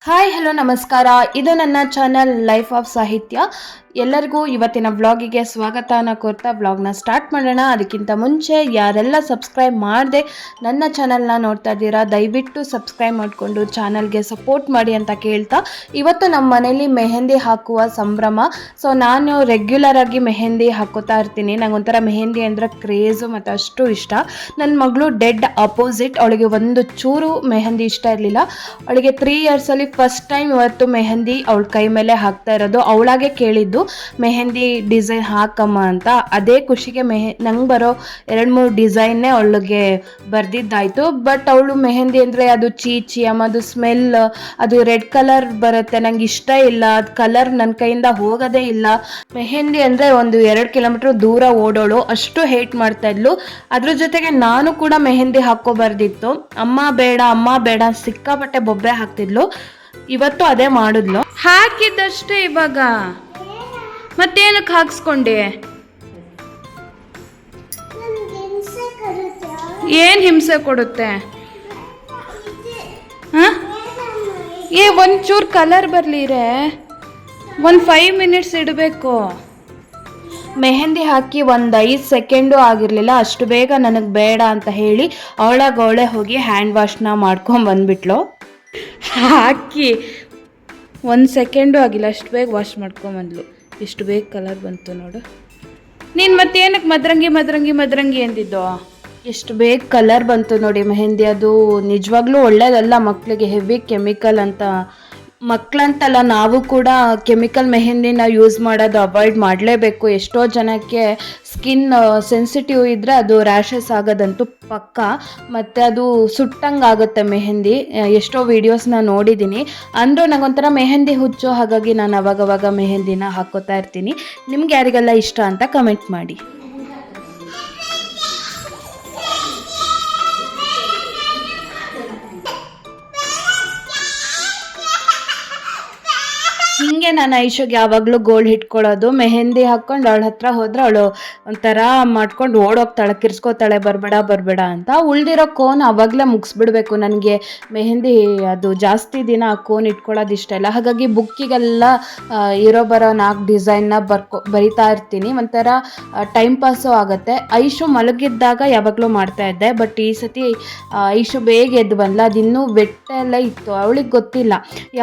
Hi hello ನಮಸ್ಕಾರ. ಇದು ನನ್ನ ಚಾನಲ್ ಲೈಫ್ ಆಫ್ ಸಾಹಿತ್ಯ. ಎಲ್ಲರಿಗೂ ಇವತ್ತಿನ ವ್ಲಾಗಿಗೆ ಸ್ವಾಗತನ ಕೋರ್ತಾ ವ್ಲಾಗ್ನ ಸ್ಟಾರ್ಟ್ ಮಾಡೋಣ. ಅದಕ್ಕಿಂತ ಮುಂಚೆ ಯಾರೆಲ್ಲ ಸಬ್ಸ್ಕ್ರೈಬ್ ಮಾಡದೆ ನನ್ನ ಚಾನಲ್ನ ನೋಡ್ತಾ ಇದ್ದೀರಾ ದಯವಿಟ್ಟು ಸಬ್ಸ್ಕ್ರೈಬ್ ಮಾಡಿಕೊಂಡು ಚಾನಲ್ಗೆ ಸಪೋರ್ಟ್ ಮಾಡಿ ಅಂತ ಕೇಳ್ತಾ, ಇವತ್ತು ನಮ್ಮ ಮನೇಲಿ ಮೆಹಂದಿ ಹಾಕುವ ಸಂಭ್ರಮ. ಸೊ ನಾನು ರೆಗ್ಯುಲರ್ ಆಗಿ ಮೆಹಂದಿ ಹಾಕೋತಾ ಇರ್ತೀನಿ. ನಂಗೊಂಥರ ಮೆಹಂದಿ ಅಂದರೆ ಕ್ರೇಜು ಮತ್ತು ಅಷ್ಟು ಇಷ್ಟ. ನನ್ನ ಮಗಳು ಡೆಡ್ ಅಪೋಸಿಟ್. ಅವಳಿಗೆ ಒಂದು ಚೂರು ಮೆಹಂದಿ ಇಷ್ಟ ಇರಲಿಲ್ಲ. ಅವಳಿಗೆ 3 ಇಯರ್ಸಲ್ಲಿ ಫಸ್ಟ್ ಟೈಮ್ ಇವತ್ತು ಮೆಹಂದಿ ಅವಳ ಕೈ ಮೇಲೆ ಹಾಕ್ತಾ ಇರೋದು. ಅವಳಾಗೆ ಕೇಳಿದ್ದು ಮೆಹಂದಿ ಡಿಸೈನ್ ಹಾಕಮ್ಮ ಅಂತ. ಅದೇ ಖುಷಿಗೆ ನಂಗೆ ಬರೋ 2-3 ಡಿಸೈನ್ನೇ ಅವಳಿಗೆ ಬರ್ದಿದ್ದಾಯ್ತು. ಬಟ್ ಅವಳು ಮೆಹಂದಿ ಅಂದರೆ ಅದು ಚೀಚಿ ಅಮ್ಮ, ಅದು ಸ್ಮೆಲ್, ಅದು ರೆಡ್ ಕಲರ್ ಬರುತ್ತೆ, ನಂಗೆ ಇಷ್ಟ ಇಲ್ಲ, ಅದು ಕಲರ್ ನನ್ನ ಕೈಯಿಂದ ಹೋಗೋದೇ ಇಲ್ಲ. ಮೆಹಂದಿ ಅಂದರೆ ಒಂದು 2 ಕಿಲೋಮೀಟರ್ ದೂರ ಓಡೋಳು, ಅಷ್ಟು ಹೇಟ್ ಮಾಡ್ತಾ ಇದ್ಲು. ಅದ್ರ ಜೊತೆಗೆ ನಾನು ಕೂಡ ಮೆಹಂದಿ ಹಾಕೋಬಾರ್ದಿತ್ತು. ಅಮ್ಮ ಬೇಡ ಸಿಕ್ಕಾಪಟ್ಟೆ ಬೊಬ್ಬೆ ಹಾಕ್ತಿದ್ಲು. ಇವತ್ತು ಅದೇ ಮಾಡಿದ್ಲು. ಹಾಕಿದ್ದಷ್ಟೇ ಇವಾಗ ಮತ್ತೇನಕ್ಕೆ ಹಾಕ್ಸ್ಕೊಂಡೆ? ಏನ್ ಹಿಂಸೆ ಕೊಡುತ್ತೆ? ಒಂಚೂರು ಕಲರ್ ಬರ್ಲಿರೆ ಒಂದು 5 ಮಿನಿಟ್ಸ್ ಇಡಬೇಕು. ಮೆಹಂದಿ ಹಾಕಿ ಒಂದು 5 ಸೆಕೆಂಡು ಆಗಿರಲಿಲ್ಲ, ಅಷ್ಟು ಬೇಗ ನನಗೆ ಬೇಡ ಅಂತ ಹೇಳಿ ಅವಳೇ ಹೋಗಿ ಹ್ಯಾಂಡ್ ವಾಶ್ನ ಮಾಡ್ಕೊಂಡು ಬಂದ್ಬಿಟ್ಲು. ಹಾಕಿ 1 ಸೆಕೆಂಡು ಆಗಿಲ್ಲ, ಅಷ್ಟು ಬೇಗ ವಾಶ್ ಮಾಡ್ಕೊಂಬಂದ್ಲು. ಎಷ್ಟು ಬೇಗ ಕಲರ್ ಬಂತು ನೋಡು. ನೀನು ಮತ್ತೇನಕ್ಕೆ ಮದ್ರಂಗಿ ಅಂದಿದ್ದು? ಎಷ್ಟು ಬೇಗ ಕಲರ್ ಬಂತು ನೋಡಿ ಮೆಹಂದಿ. ಅದು ನಿಜವಾಗ್ಲೂ ಒಳ್ಳೇದಲ್ಲ ಮಕ್ಕಳಿಗೆ, ಹೆವಿ ಕೆಮಿಕಲ್ ಅಂತ. ಮಕ್ಕಳಂತಲ್ಲ, ನಾವು ಕೂಡ ಕೆಮಿಕಲ್ ಮೆಹಂದಿನ ಯೂಸ್ ಮಾಡೋದು ಅವಾಯ್ಡ್ ಮಾಡಲೇಬೇಕು. ಎಷ್ಟೋ ಜನಕ್ಕೆ ಸ್ಕಿನ್ ಸೆನ್ಸಿಟಿವ್ ಇದ್ದರೆ ಅದು ರ್ಯಾಷಸ್ ಆಗೋದಂತೂ ಪಕ್ಕ. ಮತ್ತು ಅದು ಸುಟ್ಟಂಗೆ ಆಗುತ್ತೆ ಮೆಹಂದಿ. ಎಷ್ಟೋ ವೀಡಿಯೋಸ್ನ ನೋಡಿದ್ದೀನಿ. ಅಂದರೂ ನನಗೊಂಥರ ಮೆಹಂದಿ ಹುಚ್ಚು, ಹಾಗಾಗಿ ನಾನು ಅವಾಗವಾಗ ಮೆಹಂದಿನ ಹಾಕೋತಾ ಇರ್ತೀನಿ. ನಿಮ್ಗೆ ಯಾರಿಗೆಲ್ಲ ಇಷ್ಟ ಅಂತ ಕಮೆಂಟ್ ಮಾಡಿ. ಹಿಂಗೆ ನಾನು ಐಶೋಗೆ ಯಾವಾಗಲೂ ಗೋಲ್ಡ್ ಇಟ್ಕೊಳ್ಳೋದು. ಮೆಹಂದಿ ಹಾಕ್ಕೊಂಡು ಅವಳ ಹತ್ರ ಹೋದ್ರೆ ಅವಳು ಒಂಥರ ಮಾಡ್ಕೊಂಡು ಓಡೋಗ್ತಾಳೆ, ಕಿರ್ಸ್ಕೋತಾಳೆ ಬರಬೇಡ ಅಂತ. ಉಳ್ದಿರೋ ಕೋನ್ ಅವಾಗಲೇ ಮುಗಿಸ್ಬಿಡ್ಬೇಕು. ನನಗೆ ಮೆಹಂದಿ ಅದು ಜಾಸ್ತಿ ದಿನ ಆ ಕೋನ್ ಇಟ್ಕೊಳ್ಳೋದು ಇಷ್ಟ ಇಲ್ಲ. ಹಾಗಾಗಿ ಬುಕ್ಕಿಗೆಲ್ಲ ಬರೋ 4 ಡಿಸೈನ್ನ ಬರಿತಾ ಇರ್ತೀನಿ. ಒಂಥರ ಟೈಮ್ ಪಾಸು ಆಗುತ್ತೆ. ಐಶು ಮಲಗಿದ್ದಾಗ ಯಾವಾಗಲೂ ಮಾಡ್ತಾಯಿದ್ದೆ, ಬಟ್ ಈ ಸತಿ ಐಶು ಬೇಗ ಎದ್ದು ಬಂದ್ಲ. ಅದಿನ್ನೂ ವೆಟ್ಟೆಲ್ಲ ಇತ್ತು, ಅವಳಿಗೆ ಗೊತ್ತಿಲ್ಲ.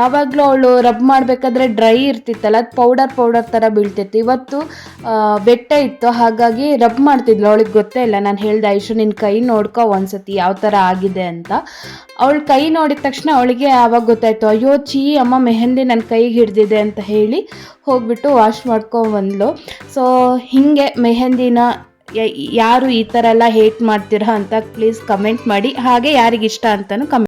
ಯಾವಾಗಲೂ ಅವಳು ರಬ್ ಮಾಡಬೇಕಾದ್ರೆ ಡ್ರೈ ಇರ್ತಿತ್ತಲ್ಲ, ಅದು ಪೌಡರ್ ಥರ ಬೀಳ್ತಿತ್ತು. ಇವತ್ತು ಬೆಟ್ಟ ಇತ್ತು, ಹಾಗಾಗಿ ರಬ್ ಮಾಡ್ತಿದ್ಲು. ಅವಳಿಗೆ ಗೊತ್ತೇ ಇಲ್ಲ. ನಾನು ಹೇಳ್ದೆ, ಐಶು ನಿನ್ನ ಕೈ ನೋಡ್ಕೊ ಒಂದ್ಸತಿ ಯಾವ ಥರ ಆಗಿದೆ ಅಂತ. ಅವಳ ಕೈ ನೋಡಿದ ತಕ್ಷಣ ಅವಳಿಗೆ ಆವಾಗ ಗೊತ್ತಾಯ್ತು, ಅಯ್ಯೋ ಅಮ್ಮ ಮೆಹಂದಿ ನನ್ನ ಕೈಗೆ ಹಿಡ್ದಿದೆ ಅಂತ ಹೇಳಿ ಹೋಗ್ಬಿಟ್ಟು ವಾಶ್ ಮಾಡ್ಕೊಂಡ್ಬಂದ್ಲು. ಸೊ ಹೀಗೆ ಮೆಹಂದಿನ ಯಾರು ಈ ಥರ ಎಲ್ಲ ಹೇಟ್ ಮಾಡ್ತೀರಾ ಅಂತ ಪ್ಲೀಸ್ ಕಮೆಂಟ್ ಮಾಡಿ. ಹಾಗೆ ಯಾರಿಗಿಷ್ಟ ಅಂತಲೂ ಕಮೆಂಟ್